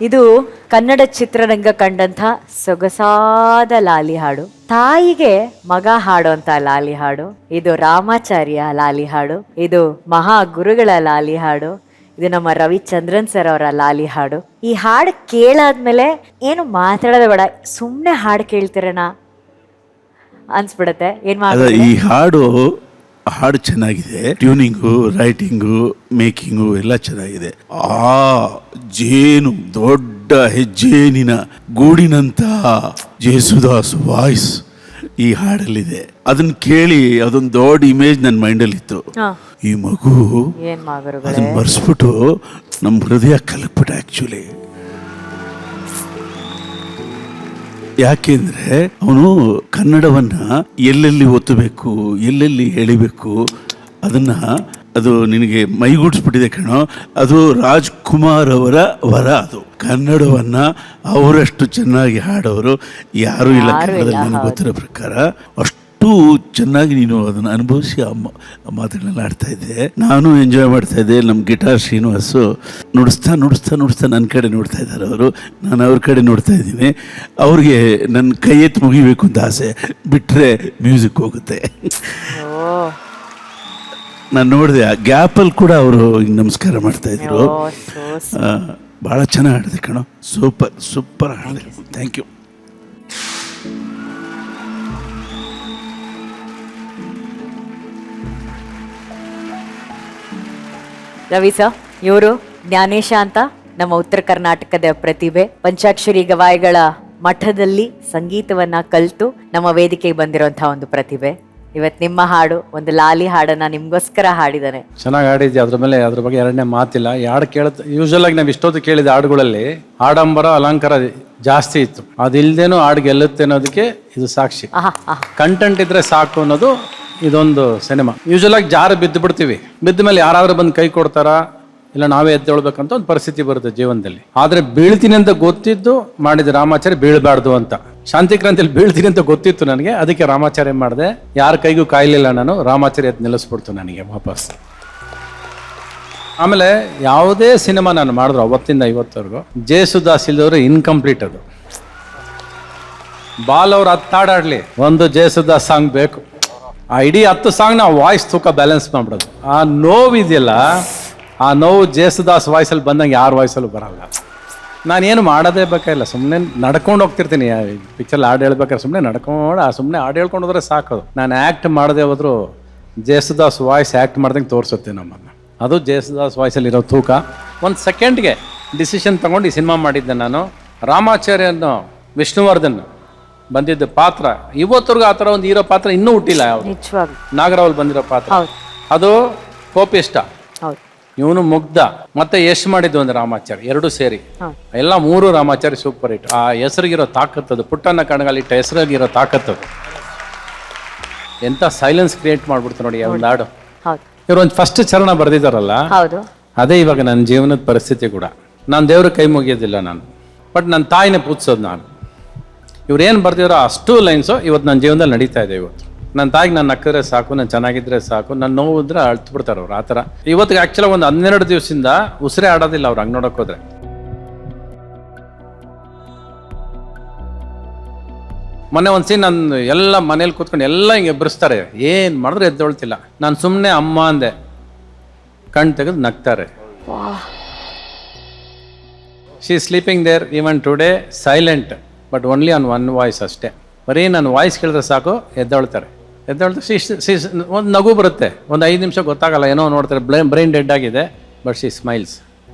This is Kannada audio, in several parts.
ಇದು ಕನ್ನಡ ಚಿತ್ರರಂಗ ಕಂಡಂಥ ಸೊಗಸಾದ ಲಾಲಿ ಹಾಡು. ತಾಯಿಗೆ ಮಗ ಹಾಡುವಂತ ಲಾಲಿ ಹಾಡು. ಇದು ರಾಮಾಚಾರ್ಯ ಲಾಲಿ ಹಾಡು. ಇದು ಮಹಾ ಗುರುಗಳ ಲಾಲಿ ಹಾಡು. ಇದು ನಮ್ಮ ರವಿಚಂದ್ರನ್ ಸರ್ ಅವರ ಲಾಲಿ ಹಾಡು. ಈ ಹಾಡು ಕೇಳಾದ್ಮೇಲೆ ಏನು ಮಾತಾಡೋದೇ ಬೇಡ, ಸುಮ್ಮನೆ ಹಾಡು ಕೇಳ್ತಿರೋಣ ಅನ್ಸ್ಬಿಡತ್ತೆ. ಈ ಹಾಡು ಚೆನ್ನಾಗಿದೆ, ಟ್ಯೂನಿಂಗು, ರೈಟಿಂಗು, ಮೇಕಿಂಗು ಎಲ್ಲ ಚೆನ್ನಾಗಿದೆ. ಜೇನು ದೊಡ್ಡ ಹೆಜ್ಜೇನಿನ ಗೂಡಿನಂತ ಜೇಸುದಾಸ್ ವಾಯ್ಸ್ ಈ ಹಾಡಲ್ಲಿದೆ. ಅದನ್ನ ಕೇಳಿ ಅದೊಂದು ದೊಡ್ಡ ಇಮೇಜ್ ನನ್ನ ಮೈಂಡಲ್ಲಿ ಇತ್ತು. ಈ ಮಗು ಅದನ್ನ ಮರೆಸ್ಬಿಟ್ಟು ನಮ್ಮ ಹೃದಯ ಕಲಕ್ಬಿಟ್ಟ ಆಕ್ಚುಲಿ. ಯಾಕೆಂದ್ರೆ ಅವನು ಕನ್ನಡವನ್ನ ಎಲ್ಲೆಲ್ಲಿ ಒತ್ತಬೇಕು, ಎಲ್ಲೆಲ್ಲಿ ಎಳಿಬೇಕು, ಅದು ನಿನಗೆ ಮೈಗೂಡಿಸ್ಬಿಟ್ಟಿದೆ ಕಣೋ. ಅದು ರಾಜ್ಕುಮಾರ್ ಅವರ ವರ. ಅದು ಕನ್ನಡವನ್ನ ಅವರಷ್ಟು ಚೆನ್ನಾಗಿ ಹಾಡೋರು ಯಾರೂ ಇಲ್ಲ ಕನ್ನಡದಲ್ಲಿ ನನಗೆ ಗೊತ್ತಿರೋ ಪ್ರಕಾರ. ಅಷ್ಟು ಚೆನ್ನಾಗಿ ನೀನು ಅದನ್ನು ಅನುಭವಿಸಿ ಆ ಮಾತುಗಳನ್ನೆಲ್ಲ ಆಡ್ತಾ ಇದ್ದೆ. ನಾನು ಎಂಜಾಯ್ ಮಾಡ್ತಾ ಇದ್ದೆ. ನಮ್ಮ ಗಿಟಾರ್ ಶ್ರೀನಿವಾಸು ನುಡಿಸ್ತಾ ನನ್ನ ಕಡೆ ನೋಡ್ತಾ ಇದ್ದಾರೆ. ಅವರು, ನಾನು ಅವ್ರ ಕಡೆ ನೋಡ್ತಾ ಇದ್ದೀನಿ. ಅವ್ರಿಗೆ ನನ್ನ ಕೈ ಎತ್ತು ಮುಗಿಬೇಕು ಅಂತ ಆಸೆ, ಬಿಟ್ಟರೆ ಮ್ಯೂಸಿಕ್ ಹೋಗುತ್ತೆ. ನಾನು ನೋಡಿದೆ ಆ ಗ್ಯಾಪಲ್ಲಿ ಕೂಡ ಅವರು ನಮಸ್ಕಾರ ಮಾಡ್ತಾ ಇದ್ರು. ಭಾಳ ಚೆನ್ನಾಗಿ ಹಾಡಿದೆ ಕಣೋ, ಸೂಪರ್ ಹಾಡಿದೆ. Thank you. ರವಿ ಸರ್, ಇವರು ಜ್ಞಾನೇಶ ಅಂತ ನಮ್ಮ ಉತ್ತರ ಕರ್ನಾಟಕದ ಪ್ರತಿಭೆ. ಪಂಚಾಕ್ಷರಿ ಗವಾಯಿಗಳ ಮಠದಲ್ಲಿ ಸಂಗೀತವನ್ನ ಕಲಿತು ನಮ್ಮ ವೇದಿಕೆಗೆ ಬಂದಿರುವಂತಹ ಒಂದು ಪ್ರತಿಭೆ. ಇವತ್ತು ನಿಮ್ಮ ಹಾಡು, ಒಂದು ಲಾಲಿ ಹಾಡನ್ನ ನಿಮ್ಗೋಸ್ಕರ ಹಾಡಿದಾನೆ. ಚೆನ್ನಾಗಿ ಹಾಡಿದ್ದೆ. ಅದ್ರ ಬಗ್ಗೆ ಎರಡನೇ ಮಾತಿಲ್ಲ. ಈ ಹಾಡು ಯೂಶಲ್ ಆಗಿ ನಾವು ಇಷ್ಟೊತ್ತು ಕೇಳಿದ ಹಾಡುಗಳಲ್ಲಿ ಆಡಂಬರ ಅಲಂಕಾರ ಜಾಸ್ತಿ ಇತ್ತು. ಅದಿಲ್ದೇನೂ ಹಾಡು ಗೆಲ್ಲುತ್ತೆ ಅನ್ನೋದಕ್ಕೆ ಇದು ಸಾಕ್ಷಿ. ಕಂಟೆಂಟ್ ಇದ್ರೆ ಸಾಕು ಅನ್ನೋದು ಇದೊಂದು ಸಿನಿಮಾ. ಯೂಶಲ್ ಆಗಿ ಜಾರು ಬಿದ್ದು ಬಿಡ್ತೀವಿ. ಬಿದ್ದ ಮೇಲೆ ಯಾರಾದ್ರೂ ಬಂದು ಕೈ ಕೊಡ್ತಾರ, ಇಲ್ಲ ನಾವೇ ಎದ್ದೇಳ್ಬೇಕಂತ ಒಂದು ಪರಿಸ್ಥಿತಿ ಬರುತ್ತೆ ಜೀವನದಲ್ಲಿ. ಆದ್ರೆ ಬೀಳ್ತೀನಿ ಅಂತ ಗೊತ್ತಿದ್ದು ಮಾಡಿದ ರಾಮಾಚಾರ್ಯ ಬೀಳ್ಬಾರ್ದು ಅಂತ. ಶಾಂತಿಕ್ರಾಂತಿಯಲ್ಲಿ ಬೀಳ್ತೀನಿ ಅಂತ ಗೊತ್ತಿತ್ತು ನನಗೆ, ಅದಕ್ಕೆ ರಾಮಾಚಾರ್ಯ ಮಾಡಿದೆ. ಯಾರ ಕೈಗೂ ಕಾಯ್ಲಿಲ್ಲ ನಾನು. ರಾಮಾಚಾರ್ಯ ನಿಲ್ಲಿಸ್ಬಿಡ್ತು ನನಗೆ ವಾಪಸ್. ಆಮೇಲೆ ಯಾವುದೇ ಸಿನಿಮಾ ನಾನು ಮಾಡಿದ್ರು ಅವತ್ತಿಂದ ಇವತ್ತವರೆಗೂ ಜೇಸುದಾಸ್ ಇಲ್ದವ್ರು ಇನ್ಕಂಪ್ಲೀಟ್. ಅದು ಬಾಲ್ ಅವ್ರು ಹತ್ತಾಡಾಡ್ಲಿ, ಒಂದು ಜೇಸುದಾಸ್ ಸಾಂಗ್ ಬೇಕು. ಆ ಇಡೀ 10 ಸಾಂಗ್ನ ವಾಯ್ಸ್ ತೂಕ ಬ್ಯಾಲೆನ್ಸ್ ಮಾಡ್ಬಿಡೋದು. ಆ ನೋವಿದೆಯಲ್ಲ, ಆ ನೋವು ಜೇಸುದಾಸ್ ವಾಯ್ಸಲ್ಲಿ ಬಂದಂಗೆ ಯಾರ ವಾಯ್ಸಲ್ಲೂ ಬರಲ್ಲ. ನಾನೇನು ಮಾಡೋದೇ ಬೇಕಾಗಿಲ್ಲ, ಸುಮ್ಮನೆ ನಡ್ಕೊಂಡು ಹೋಗ್ತಿರ್ತೀನಿ. ಪಿಕ್ಚರ್ ಹಾಡು ಹೇಳ್ಬೇಕಾದ್ರೆ ಸುಮ್ಮನೆ ಹಾಡು ಹೇಳ್ಕೊಂಡು ಹೋದ್ರೆ ಸಾಕೋದು. ನಾನು ಆ್ಯಕ್ಟ್ ಮಾಡದೆ ಹೋದ್ರು ಜೇಸುದಾಸ್ ವಾಯ್ಸ್ ಆ್ಯಕ್ಟ್ ಮಾಡ್ದಂಗೆ ತೋರಿಸುತ್ತೆ ನಮ್ಮನ್ನು. ಅದು ಜೇಸುದಾಸ್ ವಾಯ್ಸಲ್ಲಿರೋ ತೂಕ. ಒಂದು ಸೆಕೆಂಡ್ಗೆ ಡಿಸಿಷನ್ ತಗೊಂಡು ಈ ಸಿನಿಮಾ ಮಾಡಿದ್ದೆ ನಾನು. ರಾಮಾಚಾರ್ಯನು ವಿಷ್ಣುವರ್ಧನ್ ಬಂದಿದ್ದ ಪಾತ್ರ ಇವತ್ತರೆಗೂ ಆ ಥರ ಒಂದು ಹೀರೋ ಪಾತ್ರ ಇನ್ನೂ ಹುಟ್ಟಿಲ್ಲ. ನಾಗರಾವ್ ಬಂದಿರೋ ಪಾತ್ರ ಅದು ಕೋಪಿಷ್ಟ. ಇವನು ಮುಗ್ಧ, ಮತ್ತೆ ಯಶ್ ಮಾಡಿದ್ದು ಒಂದು ರಾಮಾಚಾರ್ಯ, ಎರಡು ಸೇರಿ ಎಲ್ಲ 3 ರಾಮಾಚಾರ್ಯ ಸೂಪರ್ ಹಿಟ್. ಆ ಹೆಸರಿಗಿರೋ ತಾಕತ್ತದು, ಪುಟ್ಟಣ್ಣ ಕಣಗಾಲಿಟ್ಟ ಹೆಸರಿಗಿರೋ ತಾಕತ್ತದು. ಎಂತ ಸೈಲೆನ್ಸ್ ಕ್ರಿಯೇಟ್ ಮಾಡ್ಬಿಡ್ತು ನೋಡಿ ಆ ಒಂದು ಹಾಡು. ಇವ್ರು ಒಂದು ಫಸ್ಟ್ ಚರಣ ಬರೆದಿದ್ದಾರಲ್ಲ, ಅದೇ ಇವಾಗ ನನ್ನ ಜೀವನದ ಪರಿಸ್ಥಿತಿ ಕೂಡ. ನಾನು ದೇವ್ರ ಕೈ ಮುಗಿಯೋದಿಲ್ಲ ನಾನು, ಬಟ್ ನನ್ನ ತಾಯಿನೇ ಪೂಜಿಸೋದು ನಾನು. ಇವ್ರೇನು ಬರ್ದಿರೋ ಅಷ್ಟು ಲೈನ್ಸು ಇವತ್ತು ನನ್ನ ಜೀವನದಲ್ಲಿ ನಡೀತಾ ಇದೆ. ಇವತ್ತು ನನ್ನ ತಾಯಿಗೆ ನಾನು ನಕ್ಕಿದ್ರೆ ಸಾಕು, ನಾನು ಚೆನ್ನಾಗಿದ್ರೆ ಸಾಕು, ನನ್ನ ನೋವು ಇದ್ರೆ ಅಳ್ತು ಬಿಡ್ತಾರೆ ಅವ್ರು. ಆ ಥರ ಇವತ್ತಿಗೆ ಆ್ಯಕ್ಚುಲಾಗಿ ಒಂದು 12 ದಿವಸದಿಂದ ಉಸಿರೇ ಆಡೋದಿಲ್ಲ ಅವ್ರು ಹಂಗೆ ನೋಡೋಕೆ ಹೋದ್ರೆ. ಮೊನ್ನೆ ಒಂದು ಸೀನ್ ನಾನು ಎಲ್ಲ ಮನೇಲಿ ಕೂತ್ಕೊಂಡು ಎಲ್ಲ ಹಿಂಗೆ ಎಬ್ಬರಿಸ್ತಾರೆ, ಏನು ಮಾಡಿದ್ರೆ ಎದ್ದೊಳ್ತಿಲ್ಲ. ನಾನು ಸುಮ್ಮನೆ ಅಮ್ಮ ಅಂದೆ, ಕಣ್ ತೆಗೆದು ನಗ್ತಾರೆ. She sleeping there even today silent, but only on one voice ಅಷ್ಟೇ. ಬರೀ ನನ್ನ ವಾಯ್ಸ್ ಕೇಳಿದ್ರೆ ಸಾಕು ಎದ್ದೇಳ್ತಾರೆ. ಒಂದು ನಗು ಬರುತ್ತೆ. ಒಂದು 5 ನಿಮಿಷ ಗೊತ್ತಾಗಲ್ಲ, ಏನೋ ನೋಡ್ತಾರೆ, ಬ್ರೈನ್ ಡೆಡ್ ಆಗಿದೆ, ಬಟ್ ಶಿ ಸ್ಮೈಲ್ಸ್.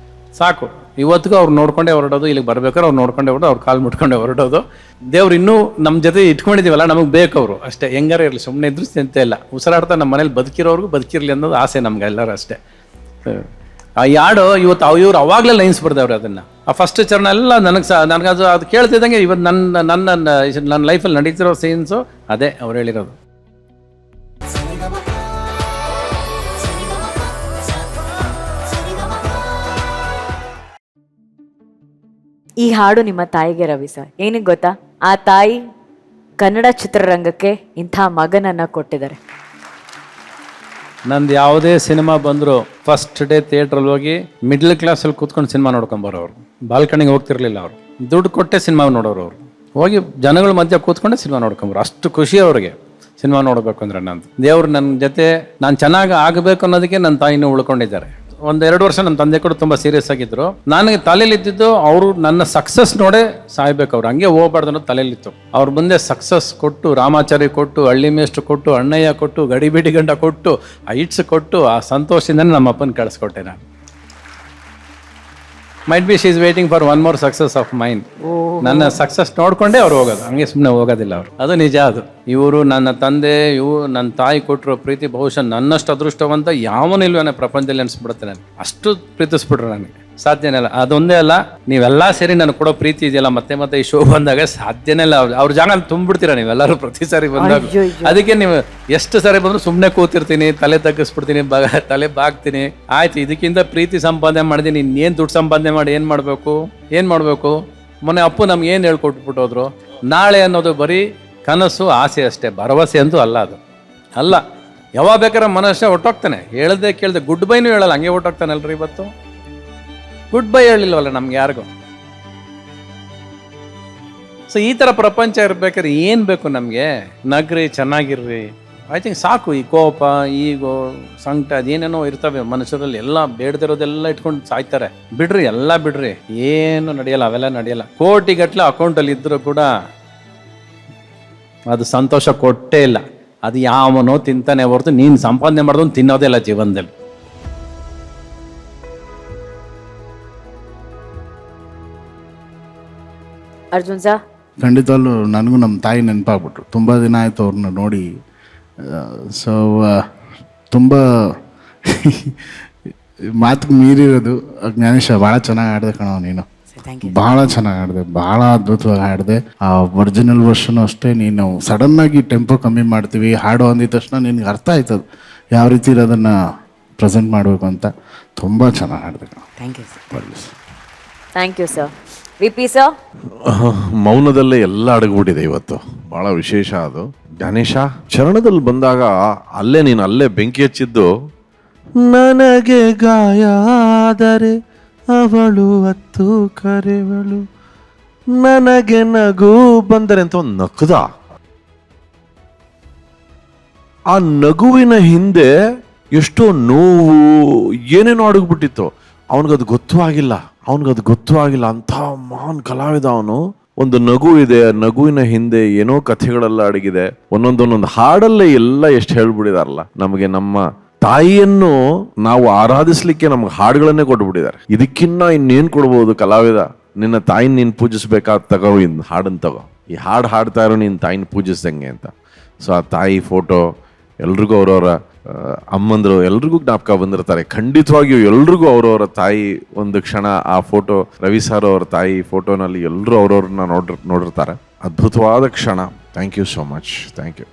ಸಾಕು. ಇವತ್ತಿಗೂ ಅವ್ರು ನೋಡ್ಕೊಂಡೇ ಹೊರಡೋದು. ಇಲ್ಲಿಗೆ ಬರ್ಬೇಕಾದ್ರೆ ಅವ್ರು ನೋಡ್ಕೊಂಡೇ ಹೊರಡೋದು, ಅವ್ರು ಕಾಲು ಮುಟ್ಕೊಂಡೇ ಹೊರಡೋದು. ದೇವ್ರು ಇನ್ನೂ ನಮ್ಮ ಜೊತೆ ಇಟ್ಕೊಂಡಿದ್ದೀವಲ್ಲ, ನಮಗೆ ಬೇಕು ಅವರು ಅಷ್ಟೇ. ಹೆಂಗಾರ ಇರಲಿ, ಸುಮ್ಮನೆ ಇದ್ರು ಚಿಂತೆ ಇಲ್ಲ. ಉಸಿರಾಡ್ತಾ ನಮ್ಮ ಮನೇಲಿ ಬದುಕಿರೋರ್ಗೂ ಬದುಕಿರಲಿ ಅನ್ನೋದು ಆಸೆ ನಮ್ಗೆಲ್ಲರೂ ಅಷ್ಟೇ. ಆ ಹಾಡು ಇವತ್ತು ಇವ್ರು ಅವಾಗಲೇ ಲೈನ್ಸ್ ಬರ್ದವ್ರು ಅದನ್ನು. ಆ ಫಸ್ಟ್ ಚರಣ ಎಲ್ಲ ನನಗೆ ಅದು ಕೇಳ್ತಿದ್ದಂಗೆ ಇವತ್ತು ನನ್ನ ಲೈಫಲ್ಲಿ ನಡೀತಿರೋ ಸೀನ್ಸು ಅದೇ ಅವ್ರು ಹೇಳಿರೋದು. ಈ ಹಾಡು ನಿಮ್ಮ ತಾಯಿಗೆ ರವಿ ಸರ್, ಏನಕ್ಕೆ ಗೊತ್ತಾ? ಆ ತಾಯಿ ಕನ್ನಡ ಚಿತ್ರರಂಗಕ್ಕೆ ಇಂಥ ಮಗನನ್ನ ಕೊಟ್ಟಿದ್ದಾರೆ. ನಂದು ಯಾವುದೇ ಸಿನಿಮಾ ಬಂದರೂ ಫಸ್ಟ್ ಡೇ ಥಿಯೇಟ್ರಲ್ಲಿ ಹೋಗಿ ಮಿಡ್ಲ್ ಕ್ಲಾಸಲ್ಲಿ ಕೂತ್ಕೊಂಡು ಸಿನಿಮಾ ನೋಡ್ಕೊಂಬರೋರು. ಬಾಲ್ಕನಿಗೆ ಹೋಗ್ತಿರ್ಲಿಲ್ಲ ಅವರು, ದುಡ್ಡು ಕೊಟ್ಟೆ ಸಿನಿಮಾ ನೋಡೋರು. ಅವರು ಹೋಗಿ ಜನಗಳ ಮಧ್ಯೆ ಕೂತ್ಕೊಂಡೆ ಸಿನಿಮಾ ನೋಡ್ಕೊಂಬರು. ಅಷ್ಟು ಖುಷಿ ಅವ್ರಿಗೆ ಸಿನಿಮಾ ನೋಡಬೇಕು ಅಂದರೆ. ನಂದು ದೇವ್ರು ನನ್ನ ಜೊತೆ ನಾನು ಚೆನ್ನಾಗಿ ಆಗಬೇಕು ಅನ್ನೋದಕ್ಕೆ ನನ್ನ ತಾಯಿನೂ ಉಳ್ಕೊಂಡಿದ್ದಾರೆ. 1-2 ವರ್ಷ ನಮ್ಮ ತಂದೆ ಕೂಡ ತುಂಬ ಸೀರಿಯಸ್ ಆಗಿದ್ರು. ನನಗೆ ತಲೆಯಲ್ಲಿದ್ದು ಅವರು ನನ್ನ ಸಕ್ಸಸ್ ನೋಡೇ ಸಾಯ್ಬೇಕು, ಅವ್ರು ಹಂಗೆ ಹೋಗ್ಬಾರ್ದು ಅನ್ನೋದು ತಲೆಯಲ್ಲಿತ್ತು. ಅವ್ರ ಮುಂದೆ ಸಕ್ಸಸ್ ಕೊಟ್ಟು, ರಾಮಾಚಾರಿ ಕೊಟ್ಟು, ಹಳ್ಳಿ ಮೇಷ್ಟ್ರು ಕೊಟ್ಟು, ಅಣ್ಣಯ್ಯ ಕೊಟ್ಟು, ಗಡಿಬಿಡಿ ಗಂಡ ಕೊಟ್ಟು, ಐಟ್ಸ್ ಕೊಟ್ಟು, ಆ ಸಂತೋಷದಿಂದನೇ ನಮ್ಮ ಅಪ್ಪನ ಕಳಿಸ್ಕೊಟ್ಟೆ ನಾನು. Might be she is waiting for one more success of main. ನನ್ನ ಸಕ್ಸಸ್ ನೋಡ್ಕೊಂಡೇ ಅವ್ರು ಹೋಗೋದು, ಹಂಗೆ ಸುಮ್ಮನೆ ಹೋಗೋದಿಲ್ಲ ಅವರು. ಅದು ನಿಜ. ಅದು ಇವರು ನನ್ನ ತಂದೆ, ನನ್ನ ತಾಯಿ ಕೊಟ್ಟರು ಪ್ರೀತಿ ಬಹುಶಃ ನನ್ನಷ್ಟು ಅದೃಷ್ಟವಂತ ಯಾವನೂ ಇಲ್ವೇನೆ ಪ್ರಪಂಚದಲ್ಲಿ ಅನ್ಸ್ಬಿಡುತ್ತೆ. ನನಗೆ ಅಷ್ಟು ಪ್ರೀತಿಸ್ಬಿಟ್ರು. ನನಗೆ ಸಾಧ್ಯನೇ ಇಲ್ಲ. ಅದೊಂದೇ ಅಲ್ಲ, ನೀವೆಲ್ಲ ಸೇರಿ ನನಗೆ ಕೊಡೋ ಪ್ರೀತಿ ಇದೆಯಲ್ಲ, ಮತ್ತೆ ಮತ್ತೆ ಈ ಶೋ ಬಂದಾಗ ಸಾಧ್ಯನೇ ಇಲ್ಲ. ಅವ್ರ ಜಾಗ ತುಂಬಿಡ್ತೀರಾ ನೀವೆಲ್ಲರೂ ಪ್ರತಿ ಸಾರಿ ಬಂದಾಗ. ಅದಕ್ಕೆ ನೀವು ಎಷ್ಟು ಸಾರಿ ಬಂದರೂ ಸುಮ್ಮನೆ ಕೂತಿರ್ತೀನಿ, ತಲೆ ತಗ್ಗಿಸ್ಬಿಡ್ತೀನಿ, ತಲೆ ಬಾಗ್ತೀನಿ. ಆಯ್ತು, ಇದಕ್ಕಿಂತ ಪ್ರೀತಿ ಸಂಪಾದನೆ ಮಾಡಿದ್ದೀನಿ, ಇನ್ನೇನು ದುಡ್ಡು ಸಂಪಾದನೆ ಮಾಡಿ ಏನು ಮಾಡಬೇಕು? ಮೊನ್ನೆ ಅಪ್ಪು ನಮ್ಗೆ ಏನು ಹೇಳ್ಕೊಟ್ಬಿಟ್ಟೋದ್ರು, ನಾಳೆ ಅನ್ನೋದು ಬರೀ ಕನಸು, ಆಸೆ ಅಷ್ಟೇ, ಭರವಸೆ ಅಂತೂ ಅಲ್ಲ. ಅದು ಅಲ್ಲ. ಯಾವಾಗ ಬೇಕಾದ್ರೆ ಮನುಷ್ಯ ಹೊಟ್ಟೋಗ್ತಾನೆ, ಹೇಳ್ದೆ ಕೇಳ್ದೆ ಗುಡ್ ಬೈನೂ ಹೇಳಲ್ಲ, ಹಂಗೆ ಹೊಟ್ಟೋಗ್ತಾನಲ್ರಿ. ಇವತ್ತು ಗುಡ್ ಬೈ ಹೇಳಿಲ್ವಲ್ಲ ನಮ್ಗೆ ಯಾರಿಗೂ. ಸೊ ಈ ಥರ ಪ್ರಪಂಚ ಇರ್ಬೇಕಾದ್ರೆ ಏನು ಬೇಕು ನಮಗೆ? ನಗ್ರಿ, ಚೆನ್ನಾಗಿರ್ರಿ. ಐ ಥಿಂಕ್ ಸಾಕು. ಈ ಕೋಪ, ಈಗೋ, ಸಂಕಟ ಅದೇನೇನೋ ಇರ್ತವೆ ಮನುಷ್ಯರಲ್ಲಿ. ಎಲ್ಲ ಬೇಡದಿರೋದೆಲ್ಲ ಇಟ್ಕೊಂಡು ಸಾಯ್ತಾರೆ. ಬಿಡ್ರಿ, ಎಲ್ಲ ಬಿಡ್ರಿ, ಏನು ನಡೆಯಲ್ಲ, ಅವೆಲ್ಲ ನಡೆಯಲ್ಲ. ಕೋಟಿಗಟ್ಟಲೆ ಅಕೌಂಟಲ್ಲಿ ಇದ್ದರೂ ಕೂಡ ಅದು ಸಂತೋಷ ಕೊಟ್ಟೇ ಇಲ್ಲ. ಅದು ಯಾವನೋ ತಿಂತಾನೆ ಹೊರತು ನೀನು ಸಂಪಾದನೆ ಮಾಡೋದು ತಿನ್ನೋದೇ ಇಲ್ಲ ಜೀವನದಲ್ಲಿ. ಅರ್ಜುನ್ ಸರ್, ಖಂಡಿತವಲ್ಲೂ ನನಗೂ ನಮ್ಮ ತಾಯಿ ನೆನಪಾಗ್ಬಿಟ್ರು. ತುಂಬ ದಿನ ಆಯಿತು ಅವ್ರನ್ನ ನೋಡಿ. ಸೊ ತುಂಬ ಮಾತಿಗೆ ಮೀರಿರೋದು. ಜ್ಞಾನೇಶ ಭಾಳ ಚೆನ್ನಾಗಿ ಆಡಿದೆ ಕಣೋ ನೀನು. ಭಾಳ ಚೆನ್ನಾಗಿ ಆಡಿದೆ, ಭಾಳ ಅದ್ಭುತವಾಗಿ ಆಡಿದೆ. ಆ ಒರಿಜಿನಲ್ ವರ್ಷನು ಅಷ್ಟೇ. ನೀನು ಸಡನ್ನಾಗಿ ಟೆಂಪೋ ಕಮ್ಮಿ ಮಾಡ್ತೀವಿ ಹಾಡು ಅಂದಿದ ತಕ್ಷಣ ನಿನಗೆ ಅರ್ಥ ಆಯ್ತದೆ ಯಾವ ರೀತಿ ಇರೋದನ್ನು ಪ್ರೆಸೆಂಟ್ ಮಾಡಬೇಕು ಅಂತ. ತುಂಬ ಚೆನ್ನಾಗಿ ಆಡಿದೆ ಕಣೋ. Thank you sir. VP sir, ಮೌನದಲ್ಲೇ ಎಲ್ಲ ಅಡಗ್ಬಿಟ್ಟಿದೆ ಇವತ್ತು. ಬಹಳ ವಿಶೇಷ ಅದು. ಗಣೇಶ ಚರಣದಲ್ಲಿ ಬಂದಾಗ ಅಲ್ಲೇ ಬೆಂಕಿ ಹಚ್ಚಿದ್ದು, ನನಗೆ ಗಾಯ ಆದರೆ ಅವಳು ಅತ್ತು ಕರೆವಳು, ನನಗೆ ನಗು ಬಂದರೆ ಅಂತ ಒಂದು ನಕ್ಕದ. ಆ ನಗುವಿನ ಹಿಂದೆ ಎಷ್ಟೋ ನೋವು ಏನೇನೋ ಅಡಗ್ಬಿಟ್ಟಿತ್ತು. ಅವನಿಗದು ಗೊತ್ತೂ ಆಗಿಲ್ಲ. ಅಂಥ ಮಹಾನ್ ಕಲಾವಿದ ಅವನು. ಒಂದು ನಗು ಇದೆ, ನಗುವಿನ ಹಿಂದೆ ಏನೋ ಕಥೆಗಳೆಲ್ಲ ಅಡಗಿದೆ. ಒಂದೊಂದು ಹಾಡಲ್ಲೇ ಎಲ್ಲ ಎಷ್ಟು ಹೇಳ್ಬಿಟ್ಟಿದಾರಲ್ಲ. ನಮಗೆ ನಮ್ಮ ತಾಯಿಯನ್ನು ನಾವು ಆರಾಧಿಸ್ಲಿಕ್ಕೆ ನಮ್ಗೆ ಹಾಡುಗಳನ್ನೇ ಕೊಟ್ಬಿಟ್ಟಿದ್ದಾರೆ. ಇದಕ್ಕಿನ್ನ ಇನ್ನೇನು ಕೊಡ್ಬೋದು ಕಲಾವಿದ? ನಿನ್ನ ತಾಯಿನ ನೀನು ಪೂಜಿಸ್ಬೇಕಾದ ತಗೋ, ಇನ್ನು ಹಾಡನ್ನು ತಗೋ, ಈ ಹಾಡು ಹಾಡ್ತಾ ಇರೋ ನಿನ್ನ ತಾಯಿನ ಪೂಜಿಸ್ದಂಗೆ ಅಂತ. ಸೊ ಆ ತಾಯಿ ಫೋಟೋ ಎಲ್ರಿಗೂ ಅವರವರ ಅಮ್ಮಂದ್ರು ಎಲ್ರಿಗೂ ಜ್ಞಾಪಕ ಬಂದಿರ್ತಾರೆ. ಖಂಡಿತವಾಗಿಯೂ ಎಲ್ರಿಗೂ ಅವರವರ ತಾಯಿ ಒಂದು ಕ್ಷಣ ಆ ಫೋಟೋ, ರವಿ ಸರ್ ಅವರ ತಾಯಿ ಫೋಟೋನಲ್ಲಿ ಎಲ್ಲರೂ ಅವ್ರವ್ರನ್ನ ನೋಡಿರ್ತಾರೆ. ಅದ್ಭುತವಾದ ಕ್ಷಣ. Thank you so much. Thank you.